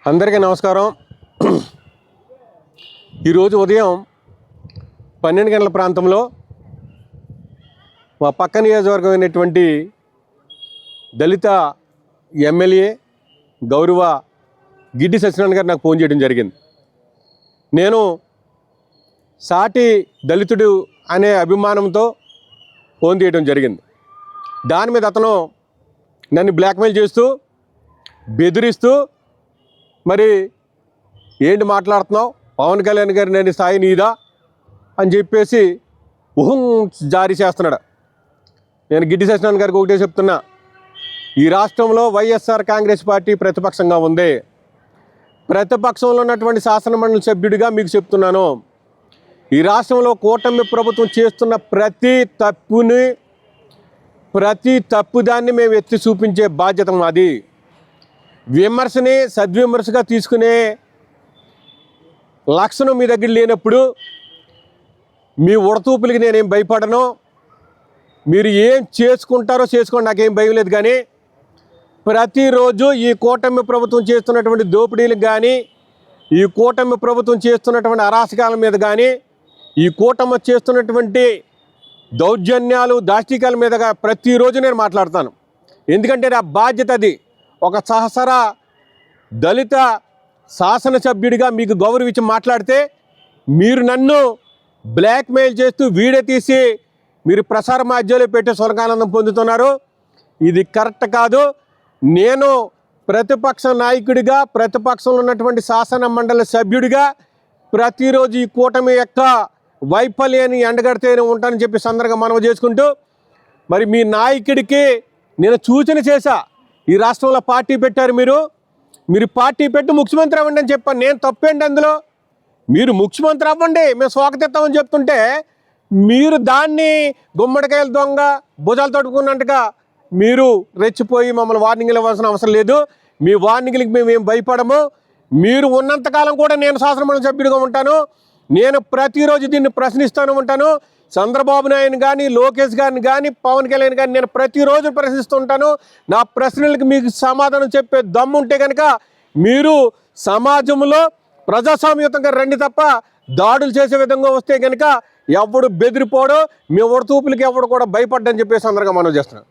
అందరికీ నమస్కారం. ఈరోజు ఉదయం 12 గంటల ప్రాంతంలో మా పక్క నియోజకవర్గం అయినటువంటి దళిత ఎమ్మెల్యే గౌరవ గిడ్డి సత్యనారాయణ గారు నాకు ఫోన్ చేయడం జరిగింది. నేను సాటి దళితుడు అనే అభిమానంతో ఫోన్ చేయడం జరిగింది. దాని మీద అతను నన్ను బ్లాక్మెయిల్ చేస్తూ బెదిరిస్తూ మరి ఏంటి మాట్లాడుతున్నావు, పవన్ కళ్యాణ్ గారి నేను స్థాయి నీదా అని చెప్పేసి జారీ చేస్తున్నాడు. నేను గిడ్డి సత్యనారాయణ గారికి ఒకటే చెప్తున్నా, ఈ రాష్ట్రంలో వైఎస్ఆర్ కాంగ్రెస్ పార్టీ ప్రతిపక్షంగా ఉంది. ప్రతిపక్షంలో ఉన్నటువంటి శాసనమండలి సభ్యుడిగా మీకు చెప్తున్నాను, ఈ రాష్ట్రంలో కూటమి ప్రభుత్వం చేస్తున్న ప్రతి తప్పుదాన్ని మేము ఎత్తి చూపించే బాధ్యత మాది. విమర్శని సద్విమర్శగా తీసుకునే లక్షణం మీ దగ్గర లేనప్పుడు మీ ఉడతూపులకి నేనేం భయపడను. మీరు ఏం చేసుకుంటారో చేసుకోండి, నాకేం భయం లేదు. కానీ ప్రతిరోజు ఈ కూటమి ప్రభుత్వం చేస్తున్నటువంటి దోపిడీలకు కానీ, ఈ కూటమి ప్రభుత్వం చేస్తున్నటువంటి అరాచకాల మీద కానీ, ఈ కూటమి చేస్తున్నటువంటి దౌర్జన్యాలు దాష్టికాల మీదగా ప్రతిరోజు నేను మాట్లాడతాను. ఎందుకంటే నా బాధ్యత అది. ఒక సహసర దళిత శాసనసభ్యుడిగా మీకు గౌరవించి మాట్లాడితే మీరు నన్ను బ్లాక్మెయిల్ చేస్తూ వీడియో తీసి మీరు ప్రసార మాధ్యమాల్లో పెట్టే సులకానందం పొందుతున్నారు. ఇది కరెక్ట్ కాదు. నేను ప్రతిపక్ష నాయకుడిగా, ప్రతిపక్షంలో ఉన్నటువంటి శాసన మండలి సభ్యుడిగా ప్రతిరోజు ఈ కూటమి యొక్క వైఫల్యాన్ని ఎండగడితేనే ఉంటానని చెప్పి సందర్భంగా మనవి చేసుకుంటూ, మరి మీ నాయకుడికి నేను సూచన చేశా. ఈ రాష్ట్రంలో పార్టీ పెట్టారు, మీరు పార్టీ పెట్టి ముఖ్యమంత్రి అవ్వండి అని చెప్పాను. నేను తప్పేంటి అందులో? మీరు ముఖ్యమంత్రి అవ్వండి, మేము స్వాగతిస్తామని చెప్తుంటే మీరు దాన్ని గుమ్మడికాయల దొంగ భుజాలు తడుకున్నట్టుగా మీరు రెచ్చిపోయి మమ్మల్ని వార్నింగ్లు ఇవ్వాల్సిన అవసరం లేదు. మీ వార్నింగ్లకి మేము ఏం భయపడము. మీరు ఉన్నంతకాలం కూడా నేను శాసనమండలి సభ్యుడిగా ఉంటాను. నేను ప్రతిరోజు దీన్ని ప్రశ్నిస్తూనే ఉంటాను. చంద్రబాబు నాయుడు కానీ, లోకేష్ గారిని కానీ, పవన్ కళ్యాణ్ గారిని నేను ప్రతిరోజు ప్రశ్నిస్తూ ఉంటాను. నా ప్రశ్నలకు మీకు సమాధానం చెప్పే దమ్ము ఉంటే కనుక మీరు సమాజంలో ప్రజాస్వామ్యయుతంగా రండి తప్ప దాడులు చేసే విధంగా వస్తే కనుక ఎవడు బెదిరిపోవడం, మీ ఉడతూపులకి ఎవడు కూడా భయపడ్డని చెప్పేసి అందరిగా మనం చేస్తున్నాం.